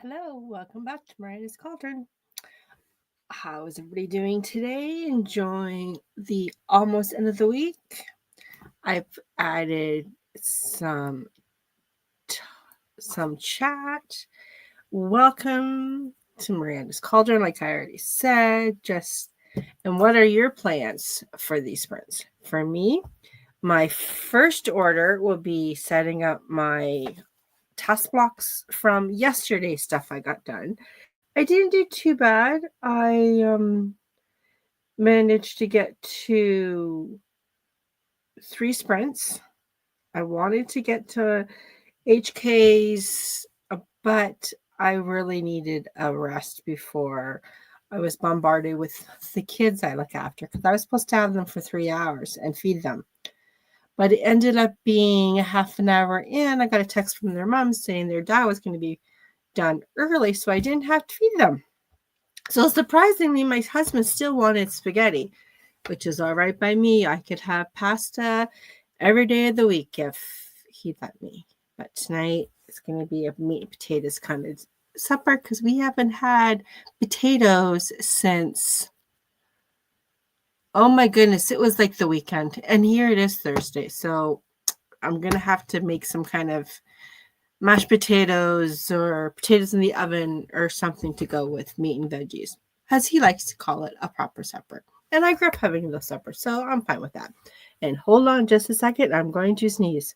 Hello, welcome back to Miranda's Cauldron. How is everybody doing today? Enjoying the almost end of the week. I've added some chat. Welcome to Miranda's Cauldron, like I already said. And what are your plans for these sprints? For me, my first order will be setting up my task blocks from yesterday's stuff I got done. I didn't do too bad. I managed to get to 3 sprints. I wanted to get to HKs, but I really needed a rest before I was bombarded with the kids I look after, because I was supposed to have them for 3 hours and feed them. But it ended up being a half an hour in. I got a text from their mom saying their dad was going to be done early, so I didn't have to feed them. So surprisingly, my husband still wanted spaghetti, which is all right by me. I could have pasta every day of the week if he'd let me. But tonight it's going to be a meat and potatoes kind of supper, because we haven't had potatoes since, oh my goodness, it was like the weekend. And here it is Thursday. So I'm going to have to make some kind of mashed potatoes or potatoes in the oven or something to go with meat and veggies, as he likes to call it, a proper supper. And I grew up having the supper, so I'm fine with that. And hold on just a second, I'm going to sneeze.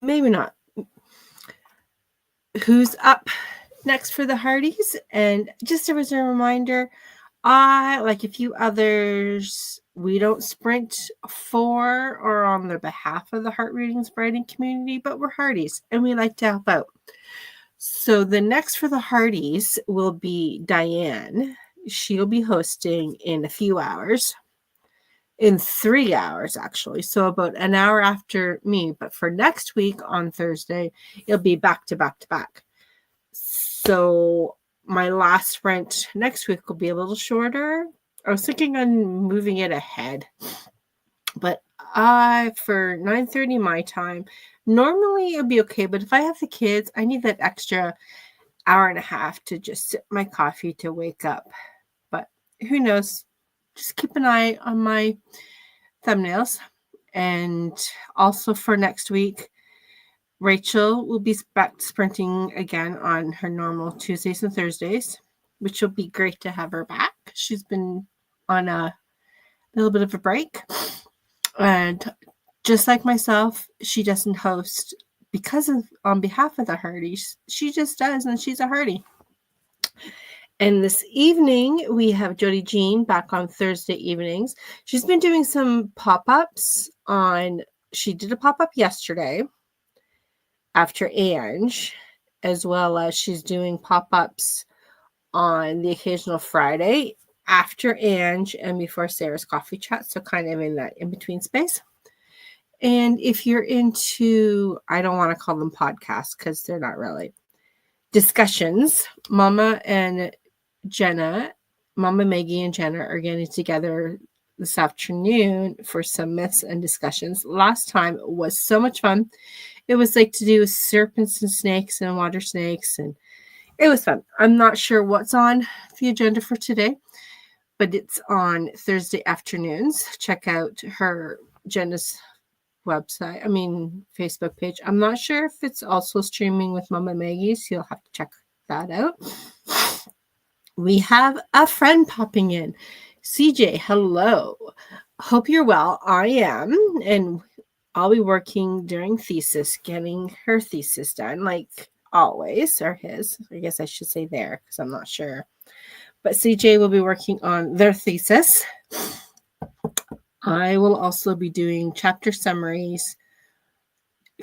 Maybe not. Who's up next for the Hardies? And just as a reminder, I, like a few others, we don't sprint for or on the behalf of the Heart Readings writing community, but we're Hardies and we like to help out. So the next for the Hardies will be Diane. She'll be hosting in a few hours, in 3 hours actually, so about an hour after me. But for next week on Thursday, it'll be back to back to back. So my last sprint next week will be a little shorter. I was thinking on moving it ahead, but for 9:30 my time, normally it'll be okay. But if I have the kids, I need that extra hour and a half to just sip my coffee to wake up. But who knows? Just keep an eye on my thumbnails. And also for next week, Rachel will be back sprinting again on her normal Tuesdays and Thursdays, which will be great to have her back. She's been on a little bit of a break. And just like myself, she doesn't host on behalf of the Hardies. She just does, and she's a Hardie. And this evening, we have Jody Jean back on Thursday evenings. She's been doing some pop-ups she did a pop-up yesterday after Ange, as well as she's doing pop-ups on the occasional Friday after Ange and before Sarah's coffee chat. So kind of in that in-between space. And if you're into, I don't want to call them podcasts because they're not really, discussions, Mama Maggie and Jenna are getting together this afternoon for some myths and discussions. Last time was so much fun. It was like to do with serpents and snakes and water snakes, and it was fun. I'm not sure what's on the agenda for today, but it's on Thursday afternoons. Check out Jenna's Facebook page. I'm not sure if it's also streaming with Mama Maggie's. You'll have to check that out. We have a friend popping in. CJ, hello. Hope you're well. I am, and I'll be working during thesis, getting her thesis done, like always, or his. I guess I should say there, because I'm not sure. But CJ will be working on their thesis. I will also be doing chapter summaries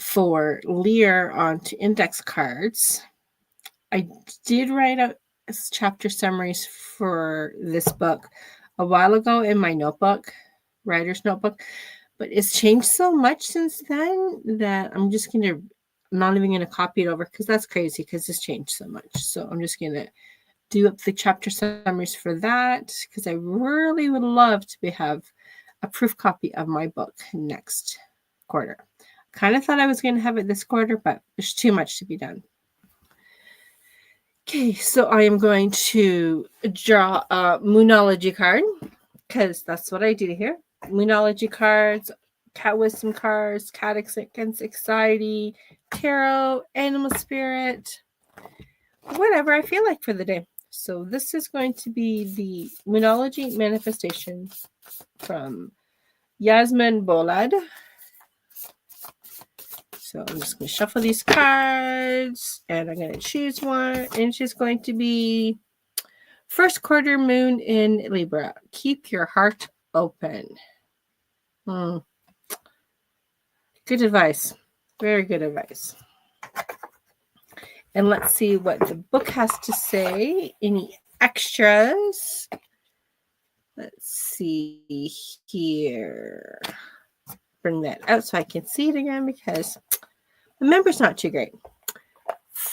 for Lear onto index cards. I did write out chapter summaries for this book a while ago in my notebook, writer's notebook, but it's changed so much since then that I'm not even going to copy it over, because that's crazy, because it's changed so much. So I'm just going to do up the chapter summaries for that, because I really would love to have a proof copy of my book next quarter. Kind of thought I was going to have it this quarter, but there's too much to be done. Okay, so I am going to draw a Moonology card because that's what I do here. Moonology cards, cat wisdom cards, cat against anxiety, tarot, animal spirit, whatever I feel like for the day. So this is going to be the Moonology manifestation from Yasmin Boland. So I'm just going to shuffle these cards and I'm going to choose one. And she's going to be first quarter moon in Libra. Keep your heart open. Good advice. Very good advice. And let's see what the book has to say. Any extras? Let's see here. Bring that out so I can see it again because the member's not too great.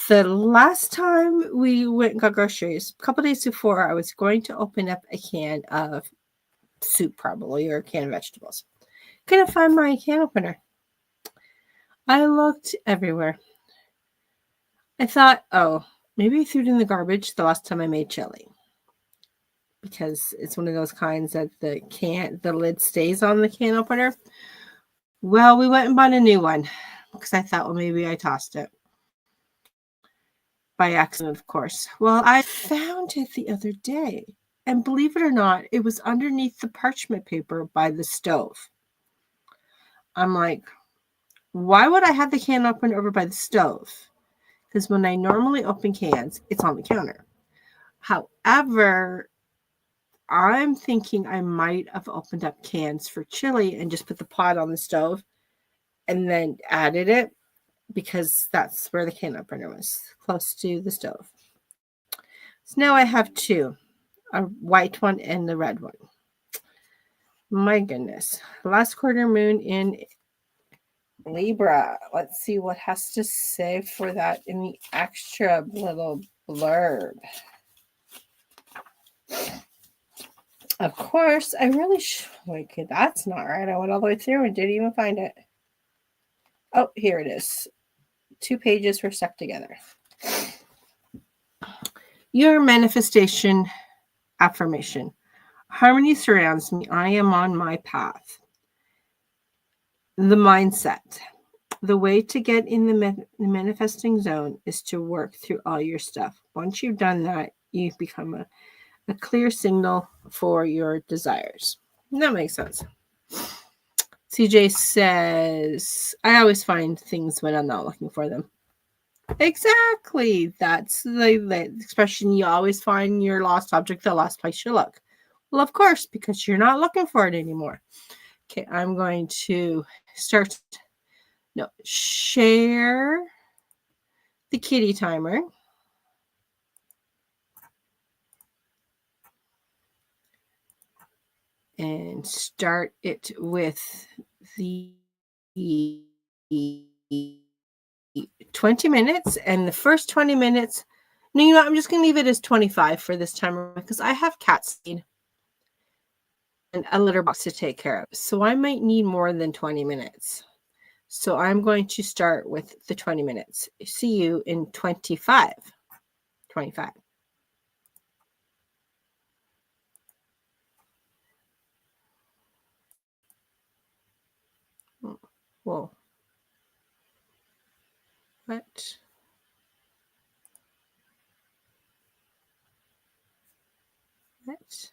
The last time we went and got groceries, a couple days before, I was going to open up a can of soup probably, or a can of vegetables. Couldn't find my can opener. I looked everywhere. I thought, oh, maybe I threw it in the garbage the last time I made chili. Because it's one of those kinds that the lid stays on the can opener. Well, we went and bought a new one because I thought, well, maybe I tossed it. By accident, of course. Well, I found it the other day. And believe it or not, it was underneath the parchment paper by the stove. I'm like, why would I have the can open over by the stove? Because when I normally open cans, it's on the counter. However, I'm thinking I might have opened up cans for chili and just put the pot on the stove and then added it because that's where the can opener was, close to the stove. So now I have two, a white one and the red one. My goodness. Last quarter moon in Libra. Let's see what has to say for that in the extra little blurb. Of course, I really okay, that's not right. I went all the way through and didn't even find it. Oh, here it is. 2 pages were stuck together. Your manifestation affirmation. Harmony surrounds me. I am on my path. The mindset. The way to get in the manifesting zone is to work through all your stuff. Once you've done that, you become a clear signal for your desires. That makes sense. CJ says, I always find things when I'm not looking for them. Exactly. That's the expression, you always find your lost object the last place you look. Well, of course, because you're not looking for it anymore. Okay, I'm going to share the kitty timer. And start it with the 20 minutes. And the first 20 minutes, no, you know what? I'm just going to leave it as 25 for this timer because I have cat seed and a litter box to take care of. So I might need more than 20 minutes. So I'm going to start with the 20 minutes. See you in 25. 25. Whoa. What? What?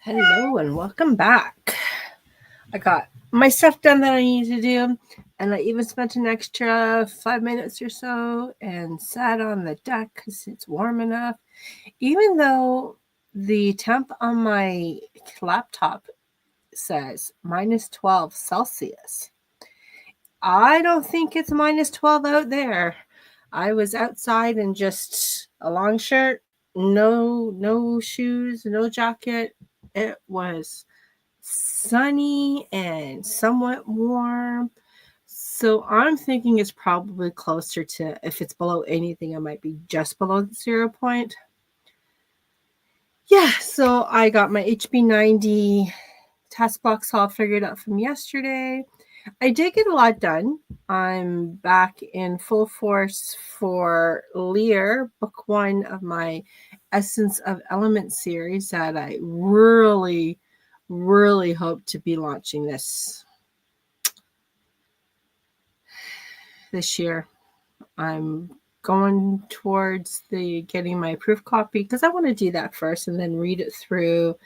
Hello and welcome back. I got my stuff done that I need to do, and I even spent an extra 5 minutes or so and sat on the deck because it's warm enough. Even though the temp on my laptop says minus 12 Celsius, I don't think it's minus 12 out there. I was outside in just a long shirt, no shoes, no jacket. It was sunny and somewhat warm. So I'm thinking it's probably closer to, if it's below anything, it might be just below the 0 point. Yeah, so I got my HB90 test box all figured out from yesterday. I did get a lot done. I'm back in full force for Lear, book 1 of my Essence of Elements series that I really hope to be launching this year. I'm going towards the getting my proof copy because I want to do that first and then read it through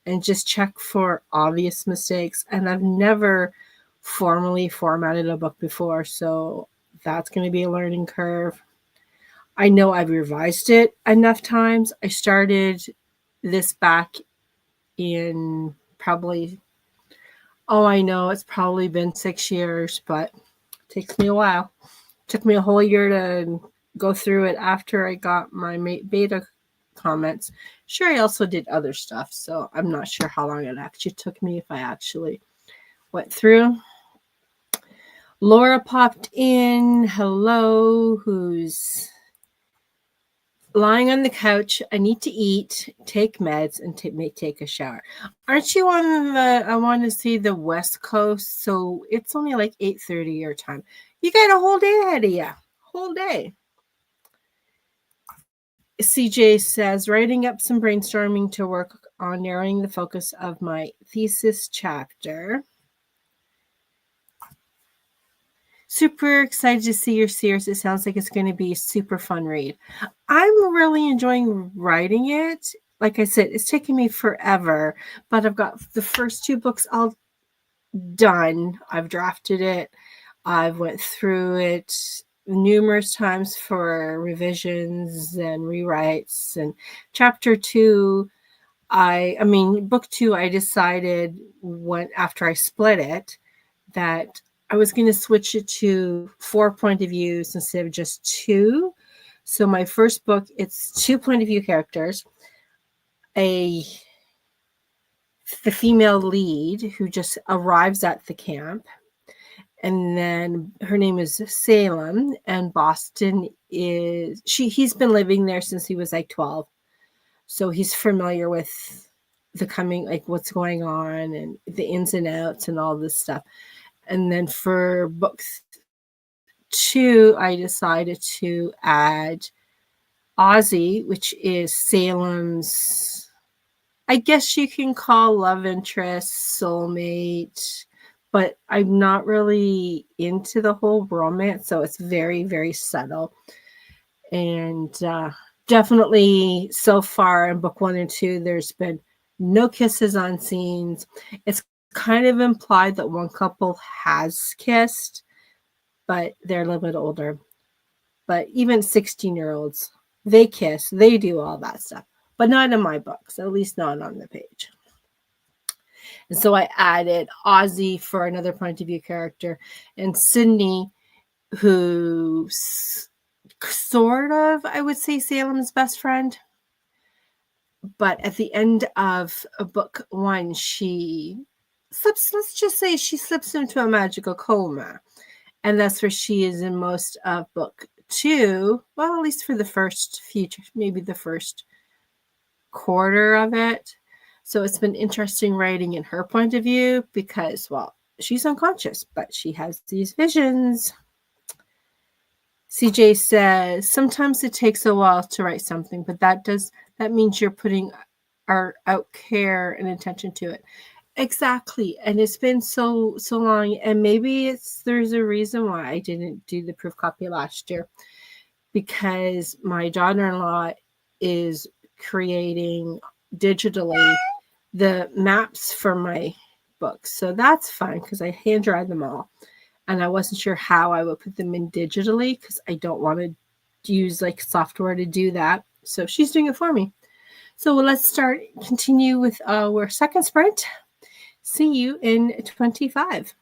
and just check for obvious mistakes. And I've never formally formatted a book before, so that's going to be a learning curve. I know I've revised it enough times. I started this back in probably, I know it's probably been 6 years, but it takes me a while. It took me a whole year to go through it after I got my beta comments. Sure, I also did other stuff, so I'm not sure how long it actually took me if I actually went through. Laura popped in. Hello, who's lying on the couch. I need to eat, take meds, and take a shower. Aren't you on the, I want to see the West Coast, so it's only like 8:30 your time. You got a whole day ahead of you. Whole day. CJ says, writing up some brainstorming to work on narrowing the focus of my thesis chapter. Super excited to see your series. It sounds like it's going to be a super fun read. I'm really enjoying writing it. Like I said, it's taken me forever, but I've got the first 2 books all done. I've drafted it. I've went through it numerous times for revisions and rewrites. And chapter 2, book 2, I decided after I split it that I was going to switch it to 4 point of views instead of just 2. So my first book, it's 2 point of view characters. The female lead who just arrives at the camp. And then her name is Salem, and Boston he's been living there since he was like 12. So he's familiar with what's going on and the ins and outs and all this stuff. And then for book 2, I decided to add Ozzy, which is Salem's, I guess you can call love interest, soulmate, but I'm not really into the whole romance, so it's very, very subtle. And definitely so far in book 1 and 2, there's been no kisses on scenes. It's kind of implied that one couple has kissed, but they're a little bit older. But even 16-year-olds, they kiss, they do all that stuff, but not in my books, at least not on the page. And so I added Ozzy for another point of view character, and Sydney, who's sort of, I would say, Salem's best friend. But at the end of book 1, she slips, let's just say she slips into a magical coma. And that's where she is in most of book 2. Well, at least for the first maybe the first quarter of it. So it's been interesting writing in her point of view because, well, she's unconscious, but she has these visions. CJ says, sometimes it takes a while to write something, but that means you're putting out care and attention to it. Exactly. And it's been so long, and maybe there's a reason why I didn't do the proof copy last year, because my daughter-in-law is creating digitally the maps for my books. So that's fine because I hand dried them all. And I wasn't sure how I would put them in digitally because I don't want to use like software to do that. So she's doing it for me. So let's continue with our second sprint. See you in 25.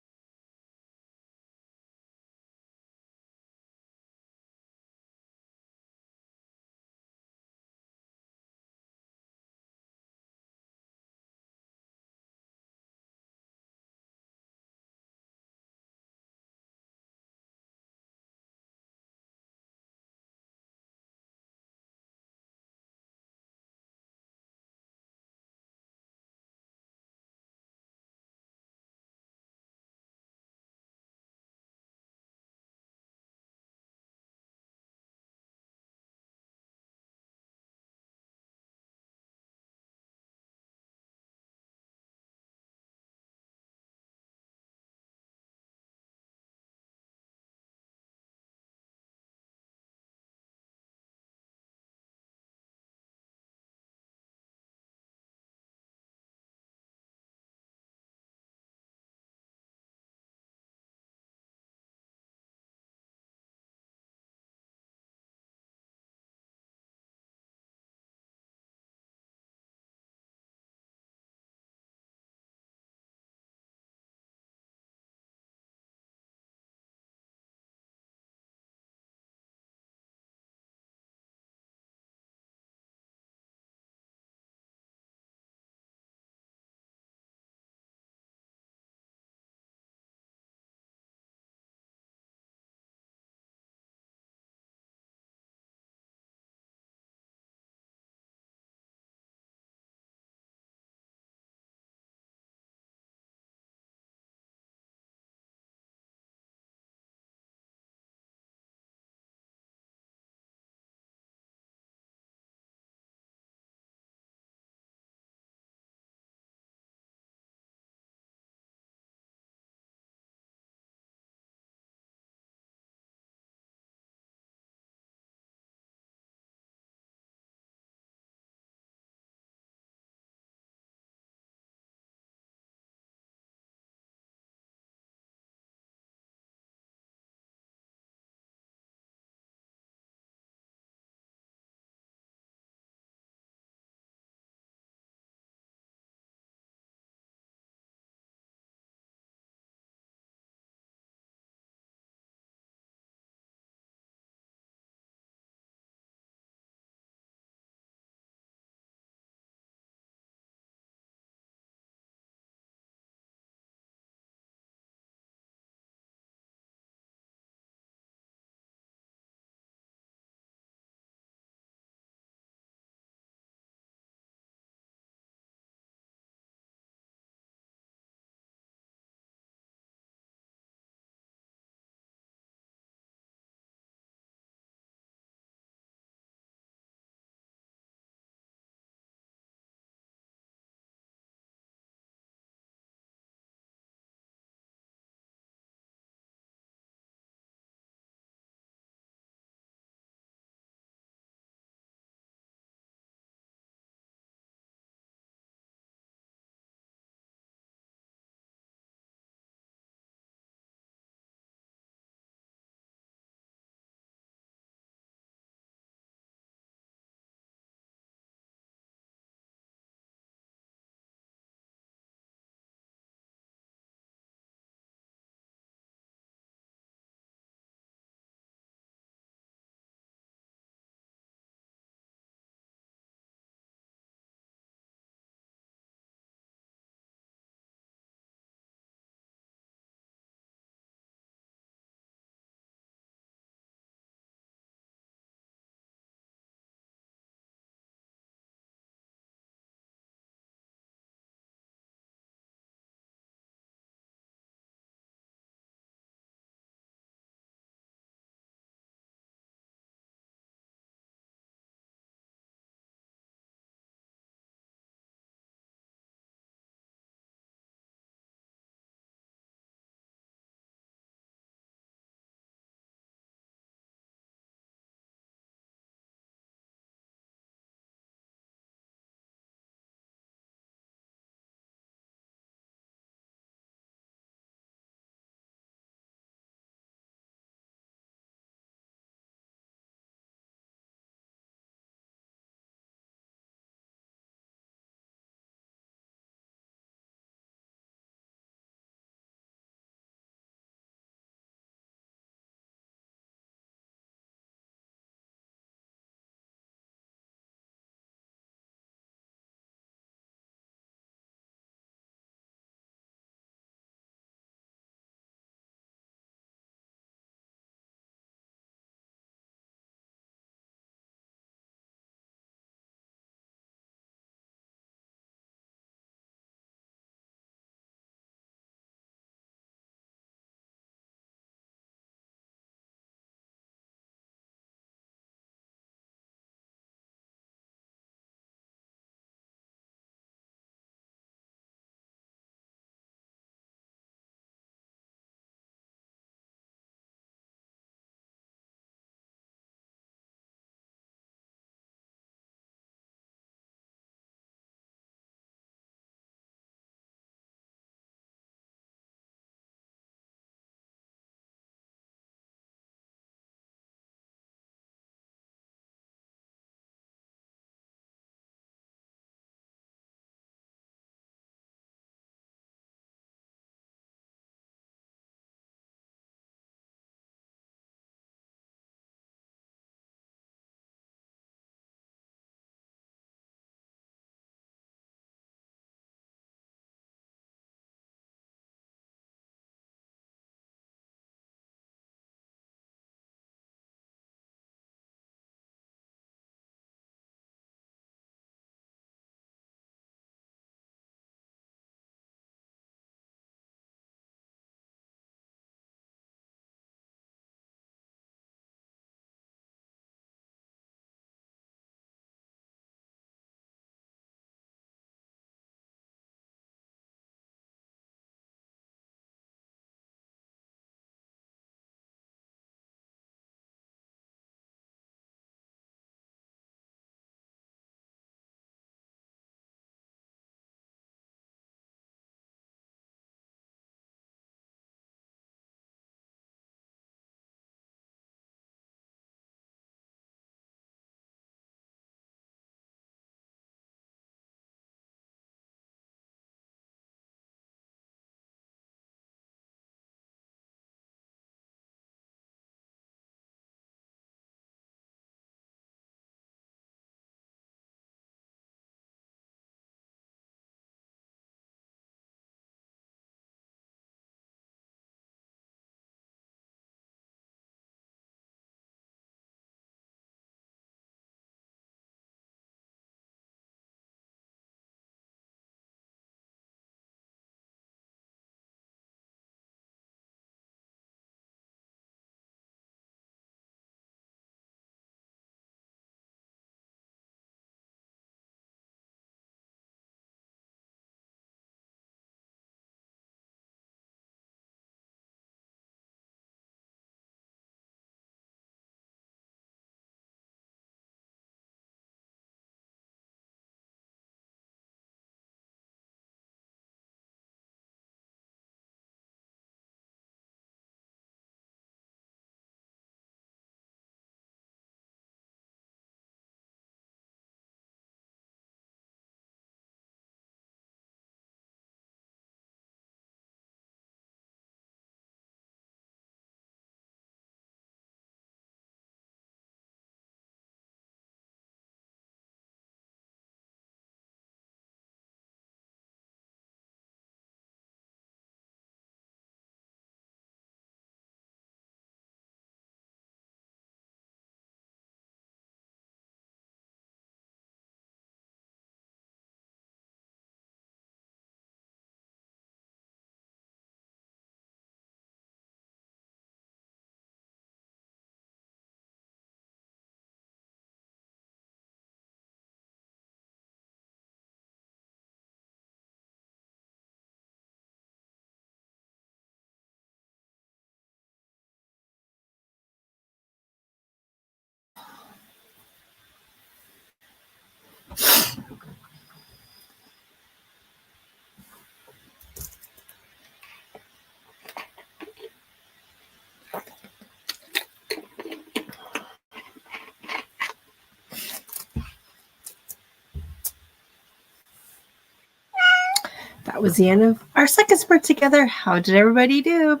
that was the end of our second sprint together. How did everybody do?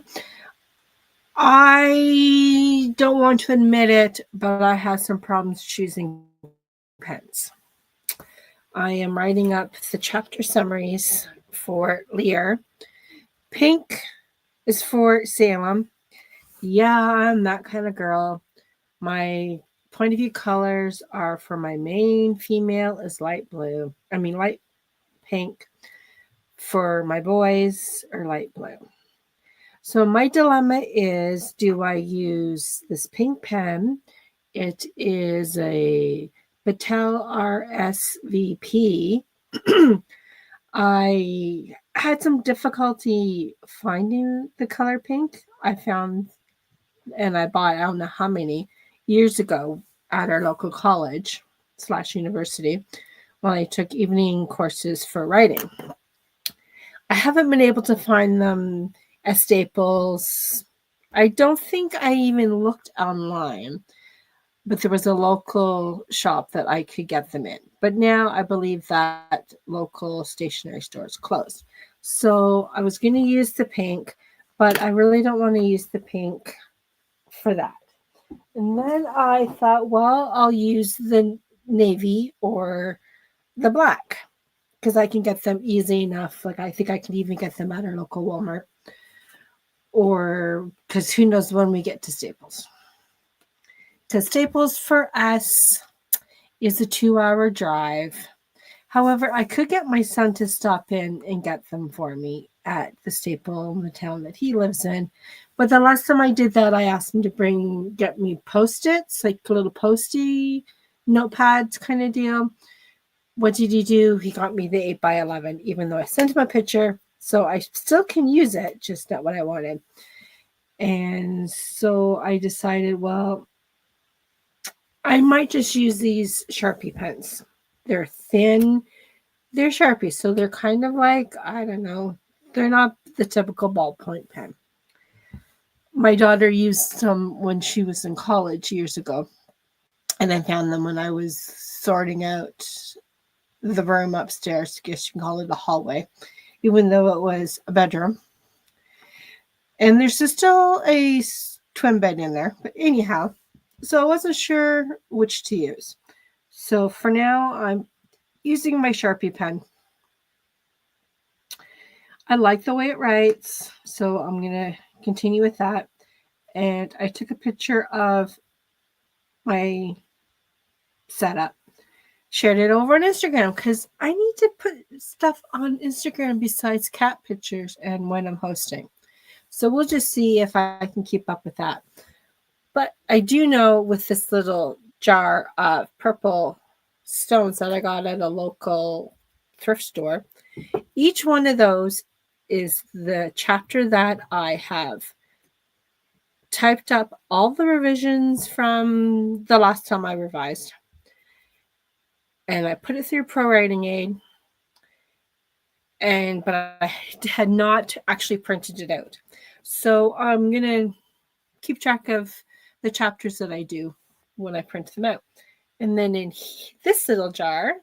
I don't want to admit it, but I had some problems choosing pens. I am writing up the chapter summaries for Lear. Pink is for Salem. Yeah, I'm that kind of girl. My point of view colors are for my main female is light pink. For my boys are light blue. So my dilemma is, do I use this pink pen? It is a Battelle RSVP. I had some difficulty finding the color pink. I found, and I bought, I don't know how many years ago at our local college / university when I took evening courses for writing. I haven't been able to find them at Staples. I don't think I even looked online, but there was a local shop that I could get them in. But now I believe that local stationery store is closed. So I was going to use the pink, but I really don't want to use the pink for that. And then I thought, well, I'll use the navy or the black because I can get them easy enough. Like I think I can even get them at our local Walmart, or because who knows when we get to Staples. Because Staples for us is a 2-hour drive. However, I could get my son to stop in and get them for me at the Staple in the town that he lives in. But the last time I did that, I asked him to get me Post-its, like little Post-it notepads kind of deal. What did he do? He got me the 8x11, even though I sent him a picture. So I still can use it, just not what I wanted. And so I decided, well, I might just use these Sharpie pens. They're thin. They're Sharpie, so they're kind of like, I don't know, they're not the typical ballpoint pen. My daughter used some when she was in college years ago, and I found them when I was sorting out the room upstairs. I guess you can call it a hallway, even though it was a bedroom. And there's still a twin bed in there, but anyhow, so I wasn't sure which to use. So for now, I'm using my Sharpie pen. I like the way it writes, so I'm going to continue with that. And I took a picture of my setup, shared it over on Instagram because I need to put stuff on Instagram besides cat pictures and when I'm hosting. So we'll just see if I can keep up with that. But I do know with this little jar of purple stones that I got at a local thrift store, each one of those is the chapter that I have typed up all the revisions from the last time I revised. And I put it through Pro Writing Aid. But I had not actually printed it out. So I'm going to keep track of the chapters that I do when I print them out. And then in this little jar,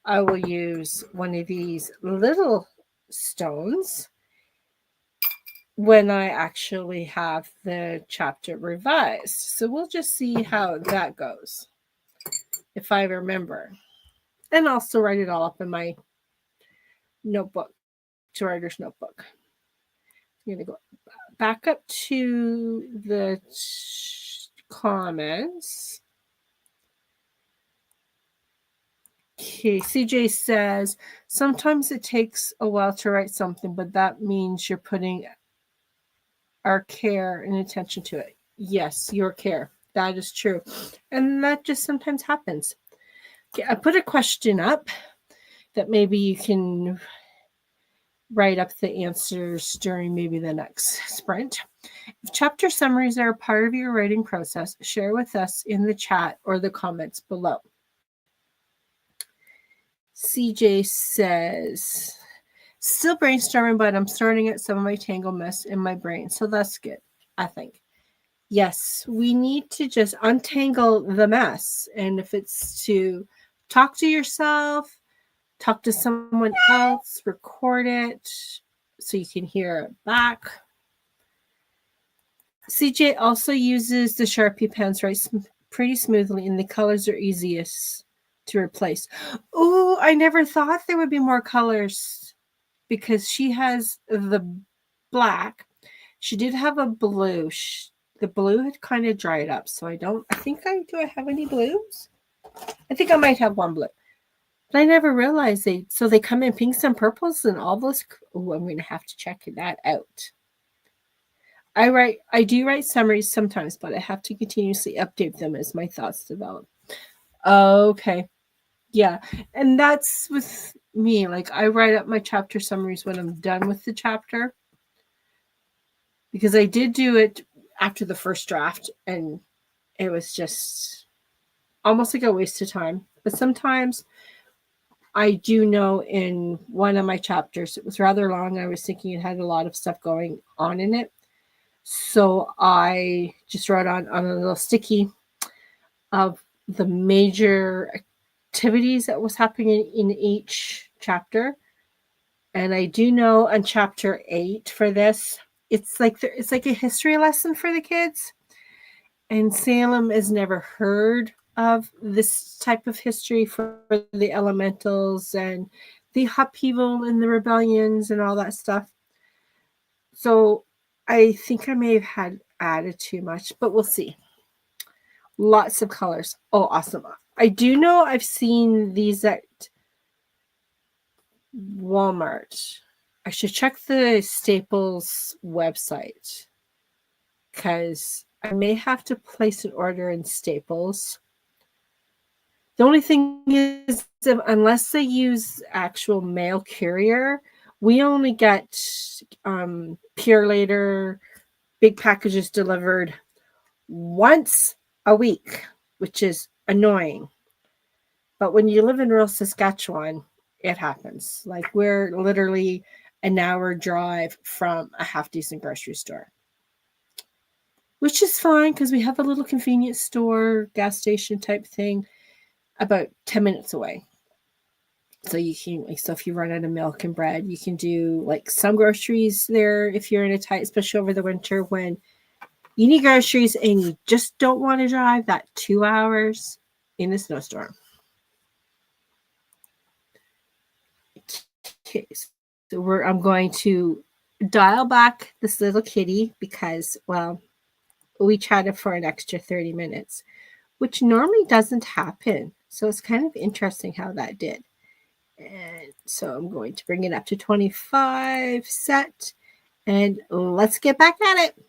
I will use one of these little stones when I actually have the chapter revised. So we'll just see how that goes, if I remember. And I'll still write it all up in my notebook, to writer's notebook. I'm going to go back up to the comments. Okay, CJ says, sometimes it takes a while to write something, but that means you're putting our care and attention to it. Yes, your care. That is true. And that just sometimes happens. Okay, I put a question up that maybe you can write up the answers during maybe the next sprint. If chapter summaries are a part of your writing process, share with us in the chat or the comments below. CJ says, still brainstorming, but I'm starting at some of my tangle mess in my brain. So that's good, I think. Yes, we need to just untangle the mess. And if it's to talk to yourself, talk to someone else, record it so you can hear it back. CJ also uses the Sharpie pens pretty smoothly, and the colors are easiest to replace. Oh, I never thought there would be more colors because she has the black. She did have a blue. The blue had kind of dried up, so I think do I have any blues? I think I might have one blue. But I never realized they come in pinks and purples and all those. Oh, I'm going to have to check that out. I do write summaries sometimes, but I have to continuously update them as my thoughts develop. Okay. Yeah. And that's with me. Like I write up my chapter summaries when I'm done with the chapter. Because I did do it after the first draft and it was just almost like a waste of time. But sometimes I do know in one of my chapters, it was rather long. I was thinking it had a lot of stuff going on in it. So I just wrote on a little sticky of the major activities that was happening in each chapter. And I do know on chapter 8 for this, it's like a history lesson for the kids. And Salem has never heard of this type of history for the elementals and the upheaval and the rebellions and all that stuff. So I think I may have had added too much, but we'll see. Lots of colors. Oh, awesome. I do know I've seen these at Walmart. I should check the Staples website because I may have to place an order in Staples. The only thing is, unless they use actual mail courier, we only get Pure Later big packages delivered once a week, which is annoying. But when you live in rural Saskatchewan, it happens. Like we're literally an hour drive from a half decent grocery store, which is fine because we have a little convenience store, gas station type thing about 10 minutes away. So you can, like, so if you run out of milk and bread, you can do like some groceries there if you're in a tight, especially over the winter when you need groceries and you just don't want to drive that 2 hours in a snowstorm. Okay, so I'm going to dial back this little kitty because, well, we chatted for an extra 30 minutes, which normally doesn't happen. So it's kind of interesting how that did. And so I'm going to bring it up to 25 set and let's get back at it.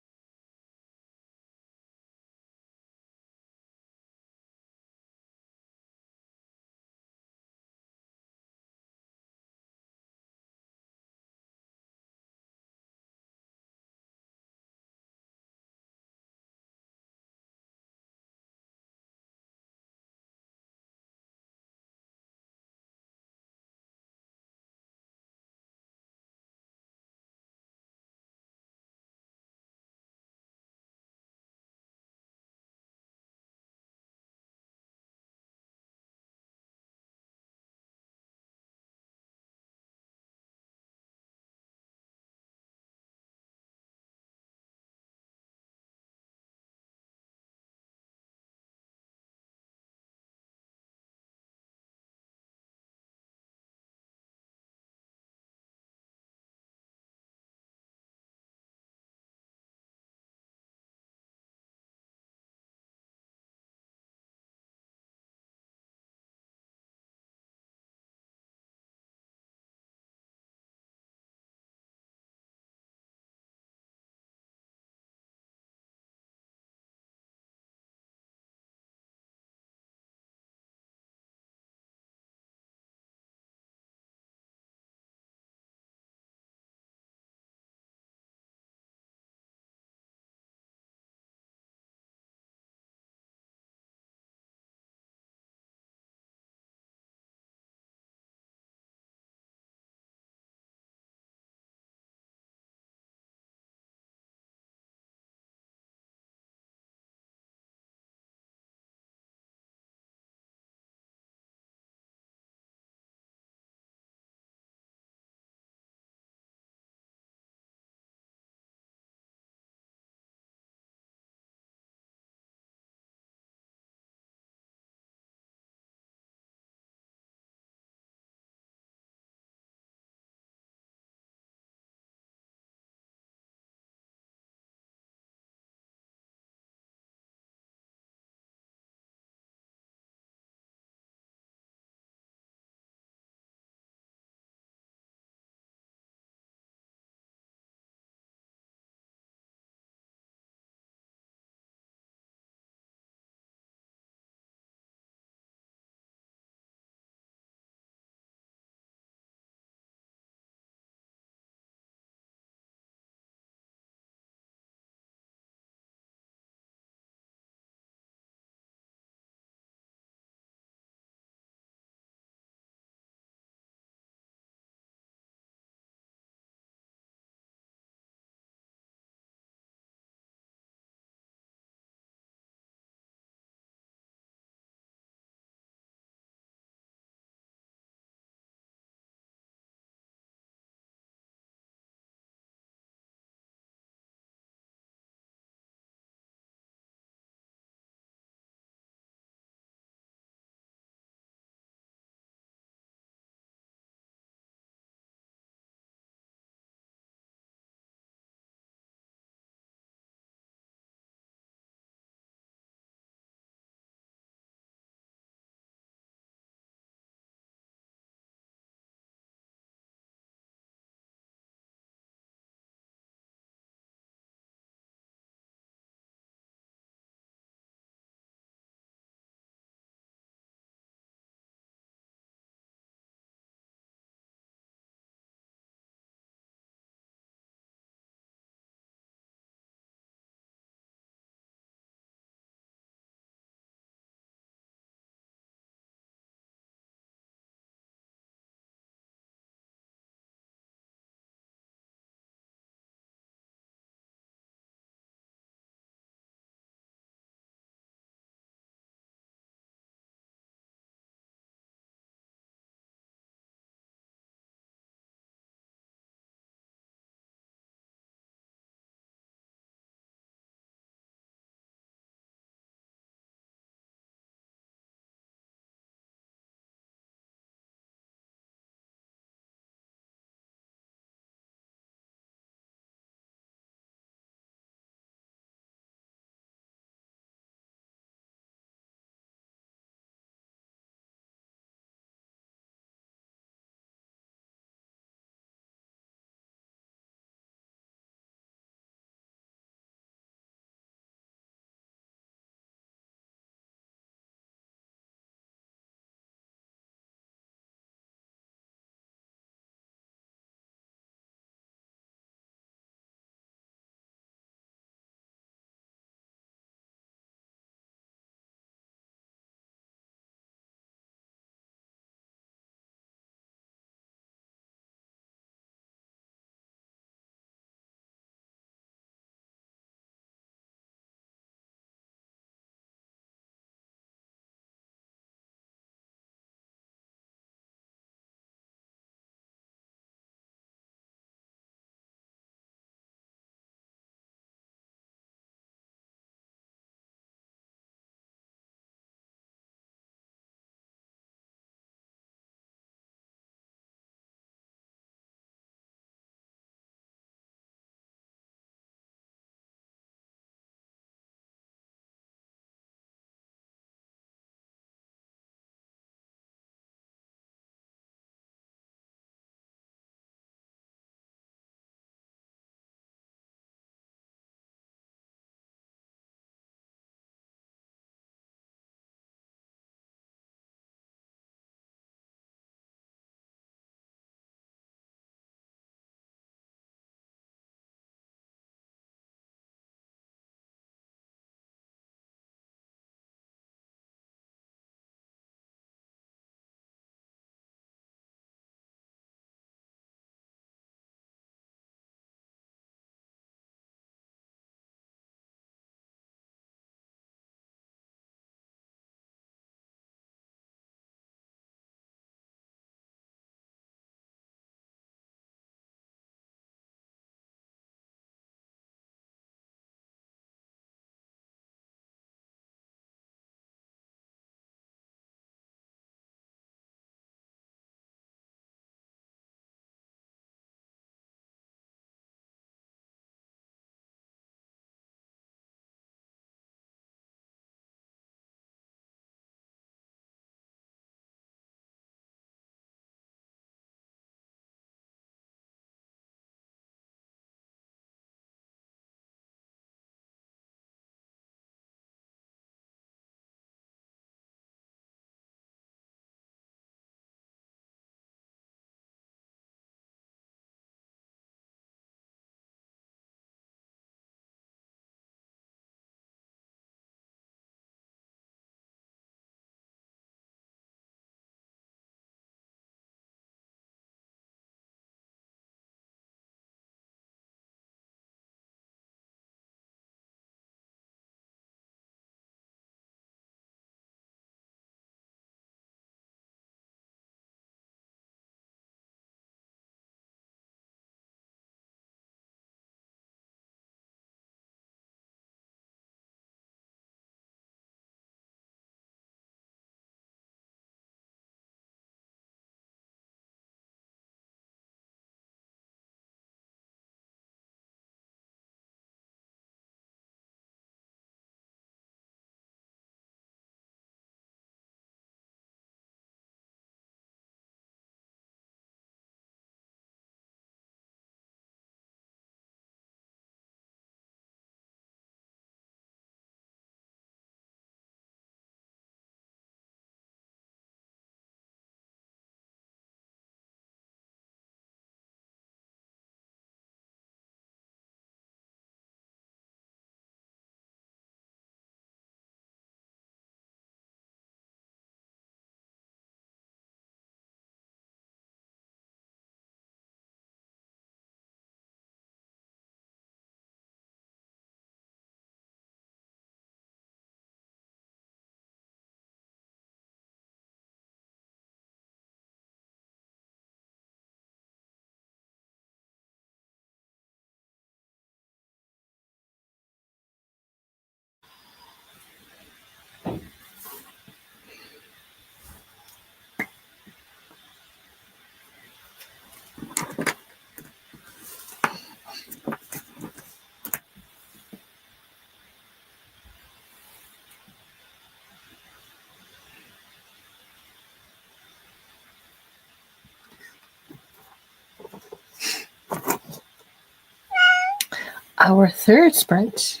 our third sprint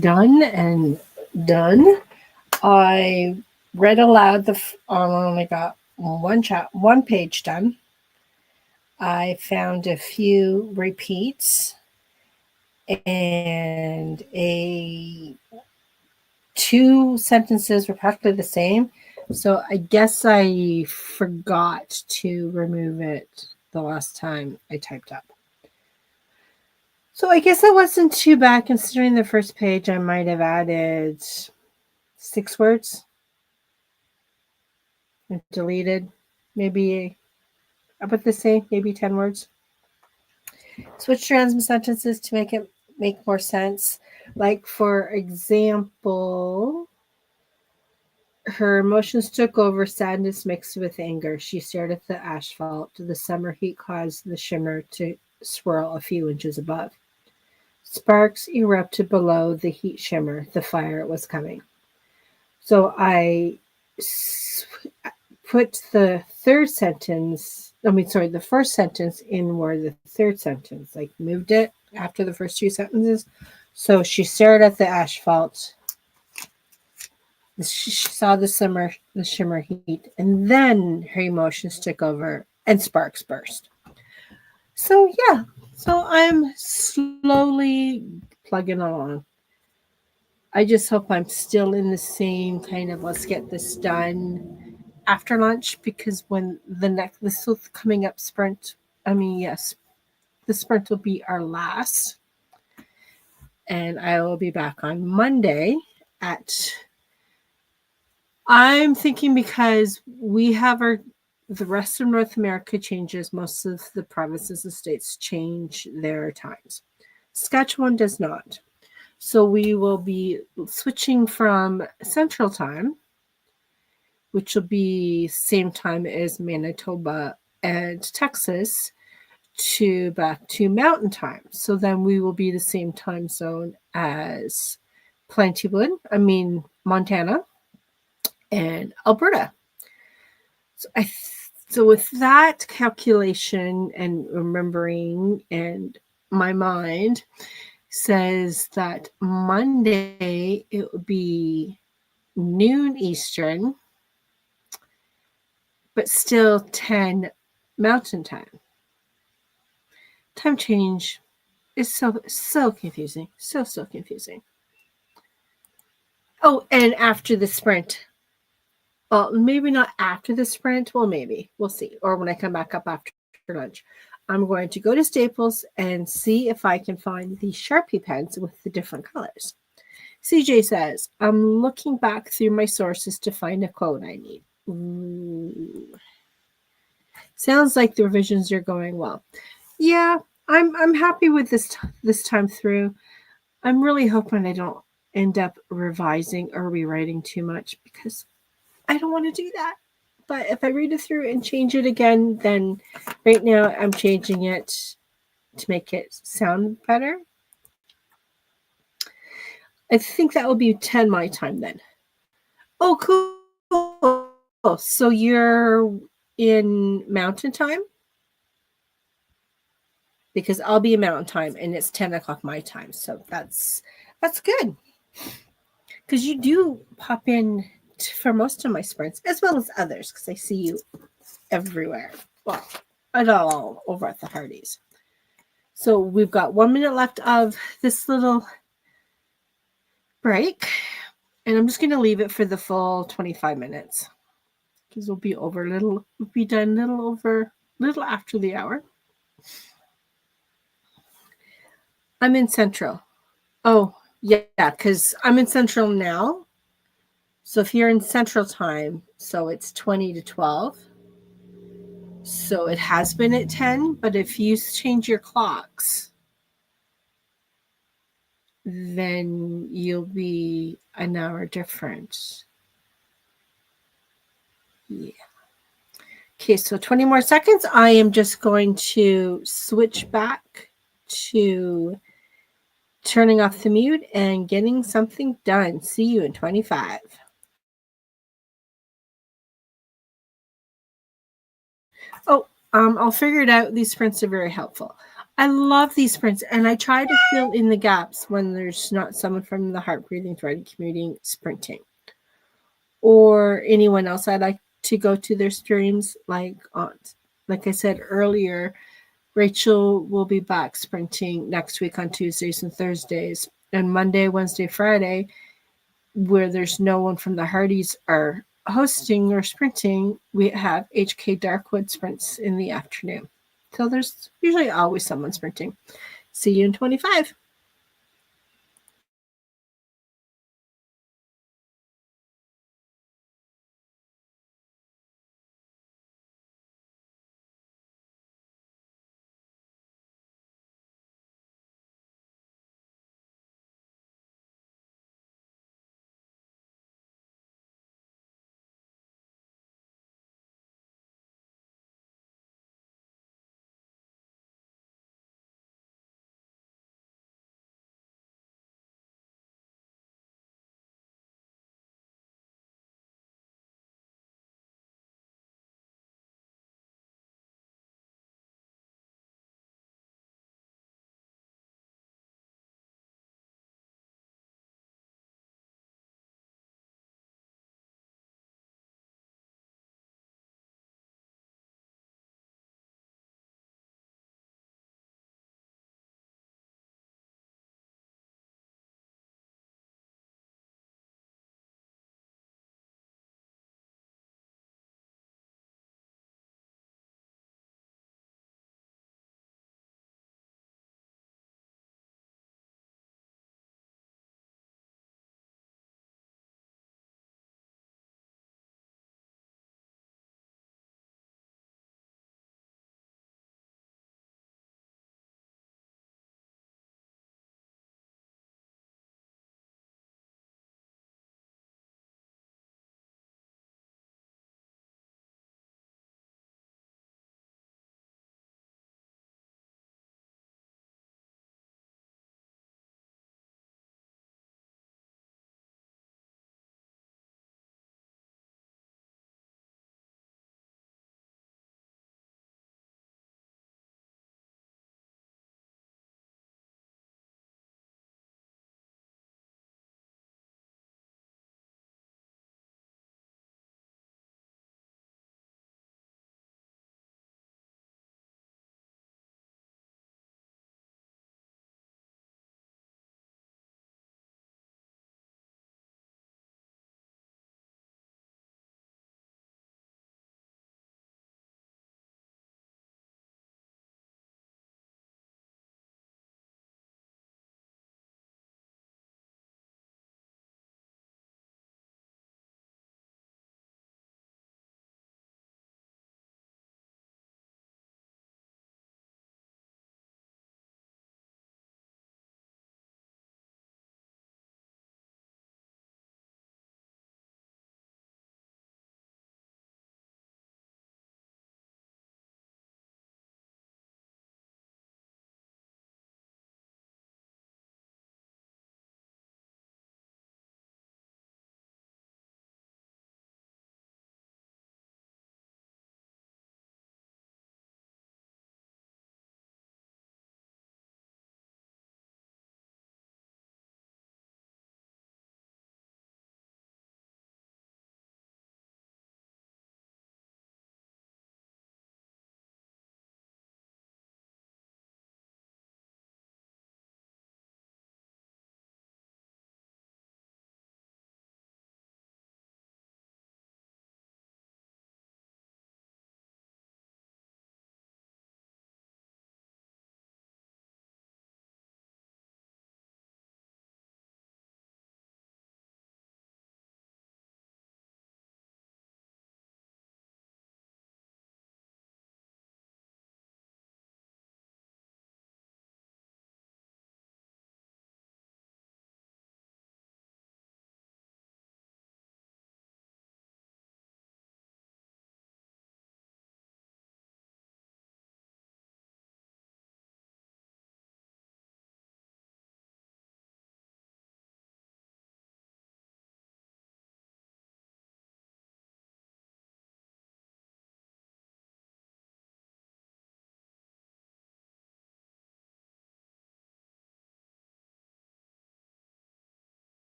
done and done. I read aloud I only got one page done. I found a few repeats and two sentences were practically the same. So I guess I forgot to remove it the last time I typed up. So I guess that wasn't too bad considering the first page I might have added 6 words and deleted maybe about the same, maybe 10 words. Switched around some sentences to make it make more sense. Like, for example, her emotions took over, sadness mixed with anger. She stared at the asphalt. The summer heat caused the shimmer to swirl a few inches above. Sparks erupted below the heat shimmer. The fire was coming. So I put the first sentence in where the third sentence, like moved it after the first 2 sentences. So she stared at the asphalt. She saw the shimmer heat, and then her emotions took over and sparks burst. So yeah, so I'm slowly plugging along. I just hope I'm still in the same kind of let's get this done after lunch, because when this coming up sprint, yes, the sprint will be our last, and I will be back on Monday I'm thinking, because we have the rest of North America changes, most of the provinces and states change their times. Saskatchewan does not. So we will be switching from Central Time, which will be same time as Manitoba and Texas, back to Mountain Time. So then we will be the same time zone as Montana and Alberta. So with that calculation and remembering, and my mind says that Monday it would be noon Eastern, but still 10 Mountain Time. Time change is so confusing. So confusing. Oh, and after the sprint. Well, maybe not after the sprint. Well, maybe. We'll see. Or when I come back up after lunch. I'm going to go to Staples and see if I can find the Sharpie pens with the different colors. CJ says, I'm looking back through my sources to find a quote I need. Ooh. Sounds like the revisions are going well. Yeah, I'm happy with this time through. I'm really hoping I don't end up revising or rewriting too much, because I don't want to do that. But if I read it through and change it again, then right now I'm changing it to make it sound better. I think that will be 10 my time then. Oh, cool. So you're in Mountain Time? Because I'll be in Mountain Time and it's 10 o'clock my time. So that's good. Because you do pop in for most of my sprints, as well as others, because I see you everywhere. Well, all over at the Hardies. So we've got 1 minute left of this little break, and I'm just going to leave it for the full 25 minutes, because we'll be done little after the hour. I'm in Central. Oh, yeah, because I'm in Central now. So if you're in Central Time, so it's 20 to 12. So it has been at 10, but if you change your clocks, then you'll be an hour different. Yeah. Okay, so 20 more seconds. I am just going to switch back to turning off the mute and getting something done. See you in 25. Oh, I'll figure it out. These sprints are very helpful. I love these sprints, and I try to fill in the gaps when there's not someone from the Heart Breathing Threading community sprinting, or anyone else. I like to go to their streams. Like I said earlier, Rachel will be back sprinting next week on Tuesdays and Thursdays, and Monday, Wednesday, Friday, where there's no one from the Hardys are hosting or sprinting, we have HK Darkwood sprints in the afternoon. So there's usually always someone sprinting. See you in 25.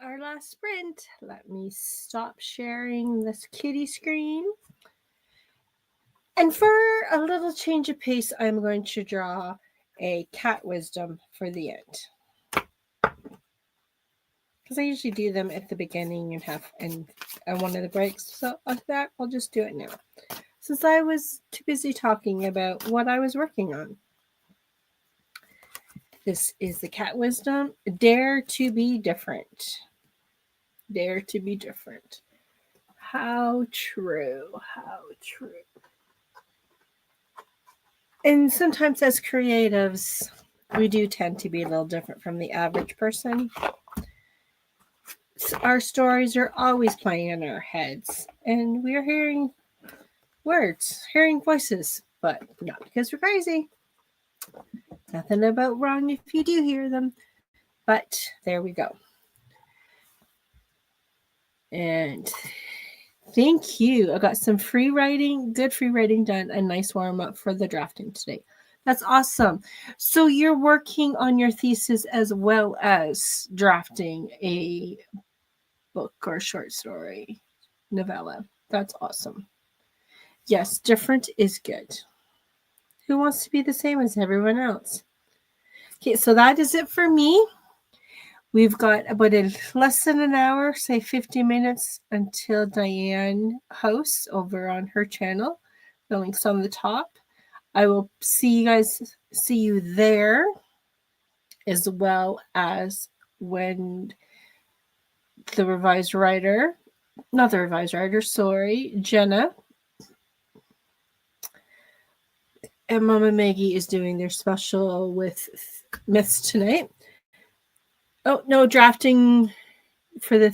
our last sprint. Let me stop sharing this kitty screen. And for a little change of pace, I'm going to draw a cat wisdom for the end. Because I usually do them at the beginning and one of the breaks. So like that, I'll just do it now. Since I was too busy talking about what I was working on. This is the cat wisdom. Dare to be different. Dare to be different. How true. How true. And sometimes as creatives, we do tend to be a little different from the average person. Our stories are always playing in our heads, and we are hearing words, hearing voices, but not because we're crazy. Nothing about wrong if you do hear them, but there we go. And thank you. I got some free writing, good free writing done, a nice warm up for the drafting today. That's awesome. So you're working on your thesis as well as drafting a book or short story, novella. That's awesome. Yes, different is good. Who wants to be the same as everyone else? Okay, so that is it for me. We've got about less than an hour, say 50 minutes, until Diane hosts over on her channel. The link's on the top. I will see you there, as well as when the revised writer, not the revised writer, sorry, Jenna and Mama Maggie is doing their special with myths tonight. Oh, no, drafting for the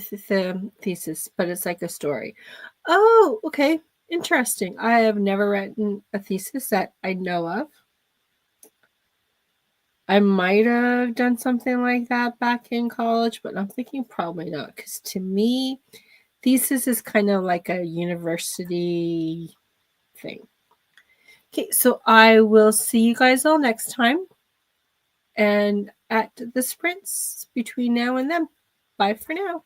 thesis, but it's like a story. Oh, okay. Interesting. I have never written a thesis that I know of. I might have done something like that back in college, but I'm thinking probably not, because to me, thesis is kind of like a university thing. Okay, so I will see you guys all next time. And at the sprints between now and then. Bye for now.